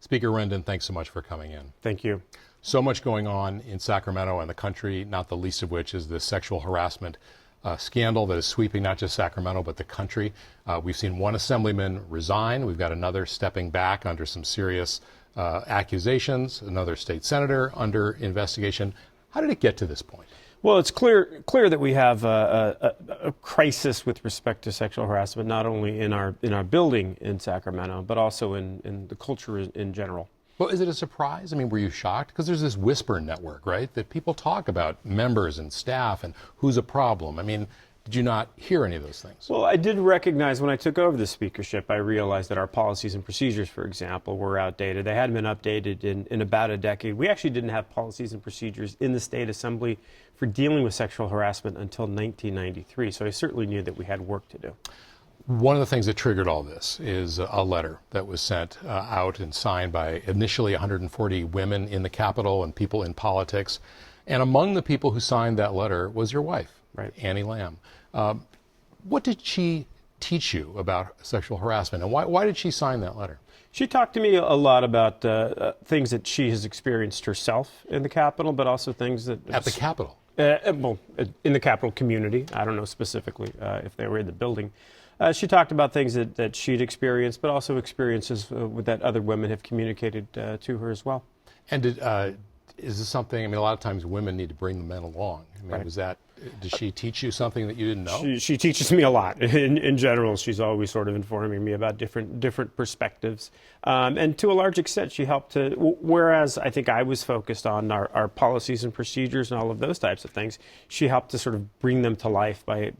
Speaker Rendon, thanks so much for coming in. Thank you. So much going on in Sacramento and the country, not the least of which is the sexual harassment scandal that is sweeping not just Sacramento but the country. We've seen one assemblyman resign. We've got another stepping back under some serious accusations, another state senator under investigation. How did it get to this point? Well, it's clear that we have a crisis with respect to sexual harassment, not only in our building in Sacramento, but also in the culture in general. Well, is it a surprise? I mean, were you shocked? Because there's this whisper network, right, that people talk about members and staff and who's a problem. I mean, did you not hear any of those things? Well, I did recognize when I took over the speakership, I realized that our policies and procedures, for example, were outdated. They hadn't been updated in about a decade. We actually didn't have policies and procedures in the state assembly for dealing with sexual harassment until 1993. So I certainly knew that we had work to do. One of the things that triggered all this is a letter that was sent out and signed by initially 140 women in the Capitol and people in politics. And among the people who signed that letter was your wife, right, Annie Lamb. What did she teach you about sexual harassment, and why did she sign that letter? She talked to me a lot about things that she has experienced herself in the Capitol, but also things that... At the Capitol? Well, in the Capitol community. I don't know specifically if they were in the building. She talked about things that she'd experienced, but also experiences that other women have communicated to her as well. And is this something, I mean, a lot of times women need to bring the men along. I mean, right. Did she teach you something that you didn't know? She teaches me a lot. In general, she's always sort of informing me about different perspectives. And to a large extent, she helped to, whereas I think I was focused on our policies and procedures and all of those types of things, she helped to sort of bring them to life by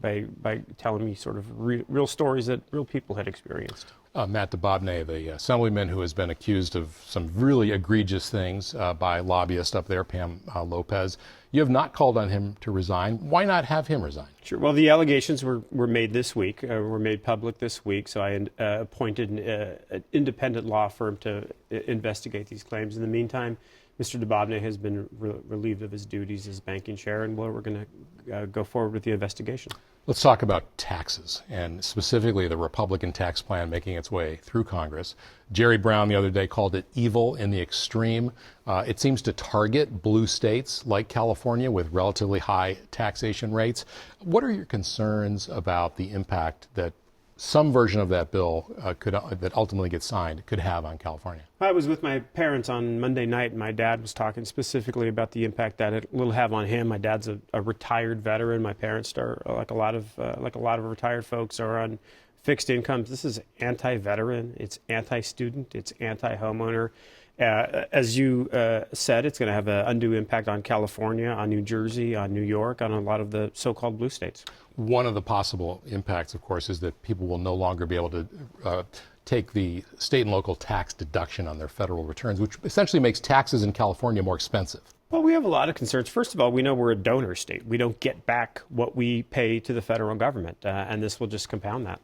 telling me sort of real stories that real people had experienced. Matt Dababneh, the Assemblyman who has been accused of some really egregious things by lobbyists up there, Pamela Lopez. You have not called on him to resign. Why not have him resign? Sure. Well, the allegations were made this week, were made public this week, so I appointed an independent law firm to investigate these claims. In the meantime, Mr. Dababneh has been relieved of his duties as banking chair, and we're going to go forward with the investigation. Let's talk about taxes, and specifically the Republican tax plan making its way through Congress. Jerry Brown the other day called it evil in the extreme. It seems to target blue states like California with relatively high taxation rates. What are your concerns about the impact that some version of that bill that ultimately gets signed could have on California? I was with my parents on Monday night, and my dad was talking specifically about the impact that it will have on him. My dad's a retired veteran. My parents are like a lot of retired folks are on fixed incomes. This is anti-veteran. It's anti-student. It's anti-homeowner. As you said, it's going to have an undue impact on California, on New Jersey, on New York, on a lot of the so-called blue states. One of the possible impacts, of course, is that people will no longer be able to take the state and local tax deduction on their federal returns, which essentially makes taxes in California more expensive. Well, we have a lot of concerns. First of all, we know we're a donor state. We don't get back what we pay to the federal government, and this will just compound that.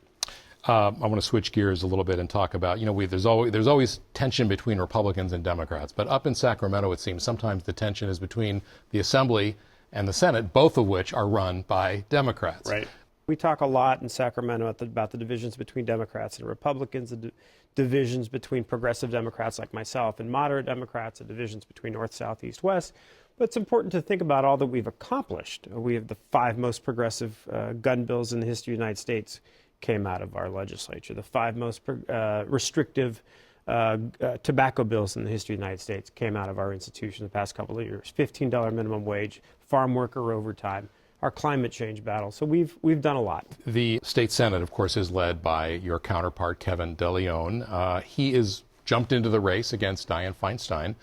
I want to switch gears a little bit and talk about, there's always tension between Republicans and Democrats, but up in Sacramento, it seems sometimes the tension is between the Assembly and the Senate, both of which are run by Democrats. Right. We talk a lot in Sacramento about the divisions between Democrats and Republicans, the divisions between progressive Democrats like myself and moderate Democrats, the divisions between North, South, East, West. But it's important to think about all that we've accomplished. We have the 5 most progressive gun bills in the history of the United States came out of our legislature. The 5 most restrictive tobacco bills in the history of the United States came out of our institution the past couple of years. $15 minimum wage, farm worker overtime, our climate change battle. So we've done a lot. The state Senate, of course, is led by your counterpart, Kevin DeLeon. He is jumped into the race against Dianne Feinstein.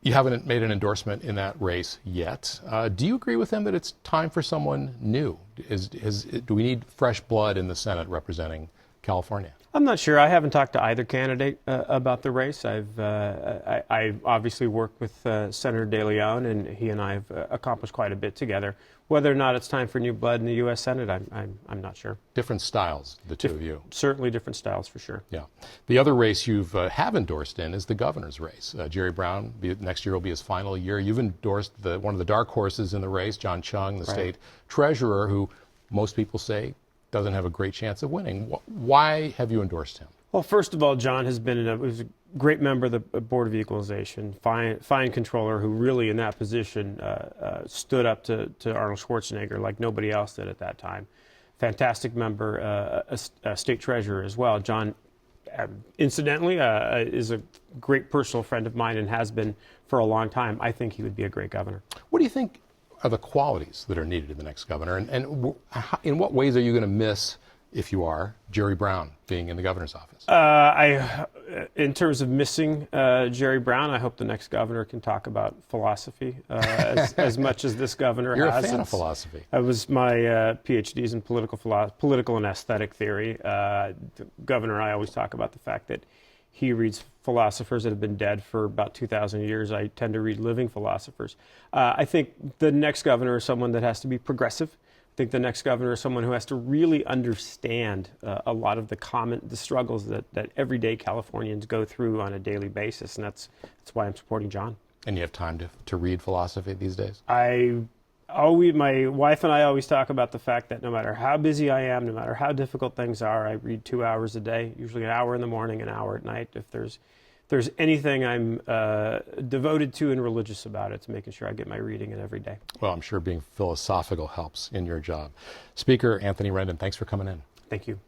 You haven't made an endorsement in that race yet. Do you agree with him that it's time for someone new? Do we need fresh blood in the Senate representing California? I'm not sure. I haven't talked to either candidate about the race. I obviously worked with Senator DeLeon, and he and I have accomplished quite a bit together. Whether or not it's time for new blood in the U.S. Senate, I'm not sure. Different styles, the two of you. Certainly different styles, for sure. Yeah. The other race you've have endorsed in is the governor's race. Jerry Brown, next year will be his final year. You've endorsed one of the dark horses in the race, John Chung, the state treasurer, who most people say doesn't have a great chance of winning. Why have you endorsed him? Well, first of all, John has been was a great member of the Board of Equalization, fine controller who really in that position stood up to Arnold Schwarzenegger like nobody else did at that time. Fantastic member, a state treasurer as well. John, incidentally, is a great personal friend of mine and has been for a long time. I think he would be a great governor. What do you think are the qualities that are needed in the next governor? And in what ways are you going to miss, if you are, Jerry Brown being in the governor's office? In terms of missing Jerry Brown, I hope the next governor can talk about philosophy as much as this governor has. You're a fan of philosophy. It was my PhDs in political and aesthetic theory. The governor, I always talk about the fact that he reads philosophers that have been dead for about 2,000 years. I tend to read living philosophers. I think the next governor is someone that has to be progressive. I think the next governor is someone who has to really understand a lot of the struggles that everyday Californians go through on a daily basis, and that's why I'm supporting John. And you have time to read philosophy these days? My wife and I always talk about the fact that no matter how busy I am, no matter how difficult things are, I read 2 hours a day, usually an hour in the morning, an hour at night. If there's anything I'm devoted to and religious about, it's making sure I get my reading in every day. Well, I'm sure being philosophical helps in your job. Speaker Anthony Rendon, thanks for coming in. Thank you.